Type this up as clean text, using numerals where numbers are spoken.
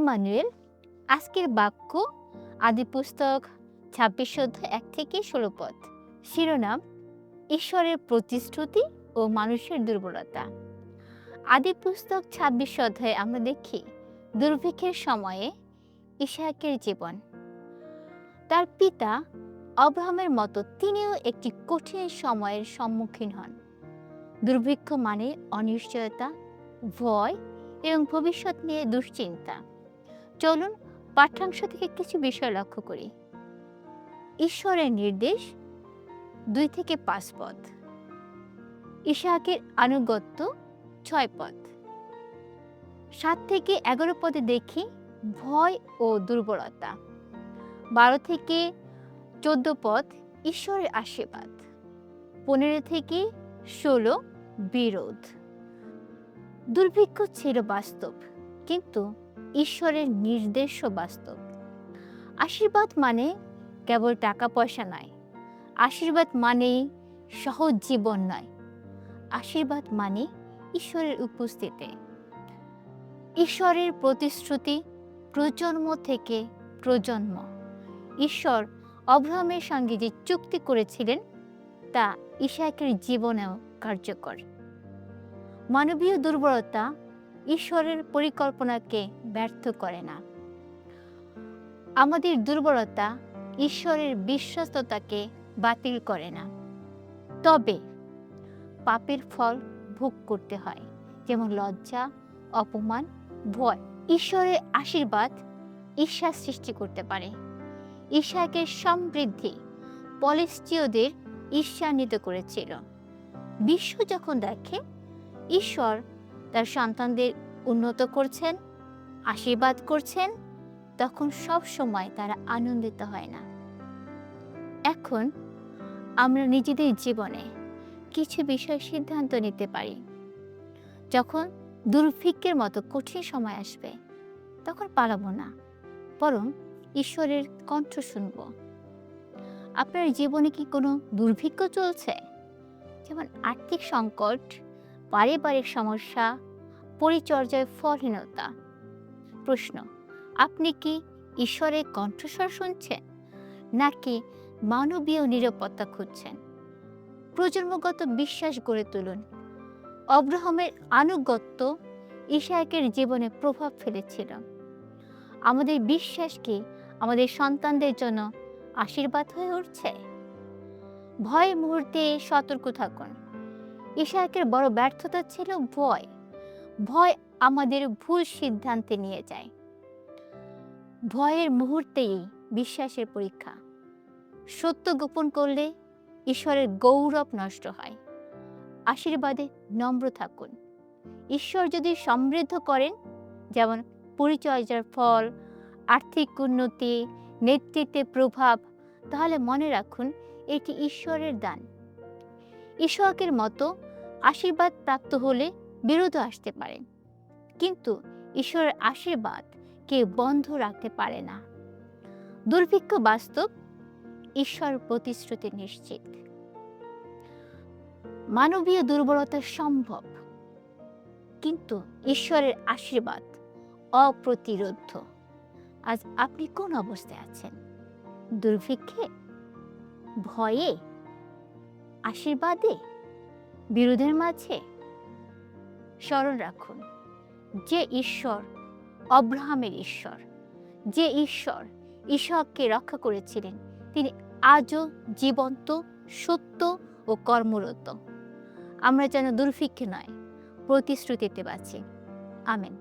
Emmanuel. আজকের বাক্য আদিপুস্তক ২৬ অধ্যায় ১ থেকে ১৬ পদ। শিরোনাম: ঈশ্বরের প্রতিশ্রুতি ও মানুষের দুর্বলতা। আদিপুস্তক ২৬ অধ্যায়ে আমরা দেখি দুর্ভিক্ষের সময়ে ইসহাকের জীবন। তার পিতা আব্রাহামের মতো তিনিও একটি কঠিন সময়ের সম্মুখীন হন। দুর্ভিক্ষ মানে অনিশ্চয়তা, ভয় এবং ভবিষ্যৎ নিয়ে দুশ্চিন্তা। চলুন পাঠ্যাংশ থেকে কিছু বিষয় লক্ষ্য করি। ঈশ্বরের নির্দেশ ২ থেকে ৫ পদ। ইসহাকের আনুগত্য ৬ পদ। ৭ থেকে ১১ পদে দেখি ভয় ও দুর্বলতা। ১২ থেকে ১৪ পদ ঈশ্বরের আশীর্বাদ। ১৫ থেকে ১৬ বিরোধ। দুর্ভিক্ষ ছিল বাস্তব, কিন্তু ঈশ্বরের নির্দেশও বাস্তব। আশীর্বাদ মানে কেবল টাকা পয়সা নয়। আশীর্বাদ মানেই সহজ জীবন নয়। আশীর্বাদ মানে ঈশ্বরের উপস্থিতি। ঈশ্বরের প্রতিশ্রুতি প্রজন্ম থেকে প্রজন্ম। ঈশ্বর আব্রাহামের সঙ্গে যে চুক্তি করেছিলেন তা ইসহাকের জীবনেও কার্যকর। মানবীয় দুর্বলতা ঈশ্বরের পরিকল্পনাকে ব্যর্থ করে না। আমাদের দুর্বলতা ঈশ্বরের বিশ্বস্ততাকে বাতিল করে না। তবে পাপের ফল ভোগ করতে হয়, যেমন লজ্জা, অপমান, ভয়। ঈশ্বরের আশীর্বাদ ঈর্ষা সৃষ্টি করতে পারে। ইসহাকের সমৃদ্ধি পলিস্তীয়দের ঈর্ষান্বিত করেছিল। বিশ্ব যখন দেখে ঈশ্বর তার সন্তানদের উন্নত করছেন, আশীর্বাদ করছেন, তখন সব সময় তারা আনন্দিত হয় না। এখন আমরা নিজেদের জীবনে কিছু বিষয় সিদ্ধান্ত নিতে পারি। যখন দুর্ভিক্ষের মতো কঠিন সময় আসবে, তখন পালাবো না, বরং ঈশ্বরের কণ্ঠ শুনব। আপনার জীবনে কি কোনো দুর্ভিক্ষ চলছে? যেমন আর্থিক সংকট, পারিবারিক সমস্যা, পরিচর্যায় ফলহীনতা। প্রশ্ন: আপনি কি ঈশ্বরের কণ্ঠস্বর শুনছেন, নাকি মানবীয় নিরাপত্তা খুঁজছেন? প্রজন্মগত বিশ্বাস গড়ে তুলুন। আব্রাহামের আনুগত্য ইসহাকের জীবনে প্রভাব ফেলেছিল। আমাদের বিশ্বাস কি আমাদের সন্তানদের জন্য আশীর্বাদ হয়ে উঠছে? ভয়ের মুহূর্তে সতর্ক থাকুন। ইসহাকের বড় ব্যর্থতা ছিল ভয়। ভয় আমাদের ভুল সিদ্ধান্তে নিয়ে যায়। ভয়ের মুহূর্তেই বিশ্বাসের পরীক্ষা। সত্য গোপন করলে ঈশ্বরের গৌরব নষ্ট হয়। আশীর্বাদে নম্র থাকুন। ঈশ্বর যদি সমৃদ্ধ করেন, যেমন পরিচর্যার ফল, আর্থিক উন্নতি, নেতৃত্বে প্রভাব, তাহলে মনে রাখুন এটি ঈশ্বরের দান। ইসহাকের মতো আশীর্বাদ প্রাপ্ত হলে বিরোধ আসতে পারে, কিন্তু ঈশ্বরের আশীর্বাদ কেউ বন্ধ রাখতে পারে না। দুর্ভিক্ষ বাস্তব, ঈশ্বর প্রতিশ্রুতি নিশ্চিত। মানবীয় দুর্বলতা সম্ভব, কিন্তু ঈশ্বরের আশীর্বাদ অপ্রতিরোধ্য। আজ আপনি কোন অবস্থায় আছেন? দুর্ভিক্ষে, ভয়ে, আশীর্বাদে, বিরোধের মাঝে? স্মরণ রাখুন, যে ঈশ্বর আব্রাহামের ঈশ্বর, যে ঈশ্বর ইসহাককে রক্ষা করেছিলেন, তিনি আজও জীবন্ত, সত্য ও কর্মরত। আমরা যেন দুর্ভিক্ষে নয়, প্রতিশ্রুতিতে বাঁচি। আমেন।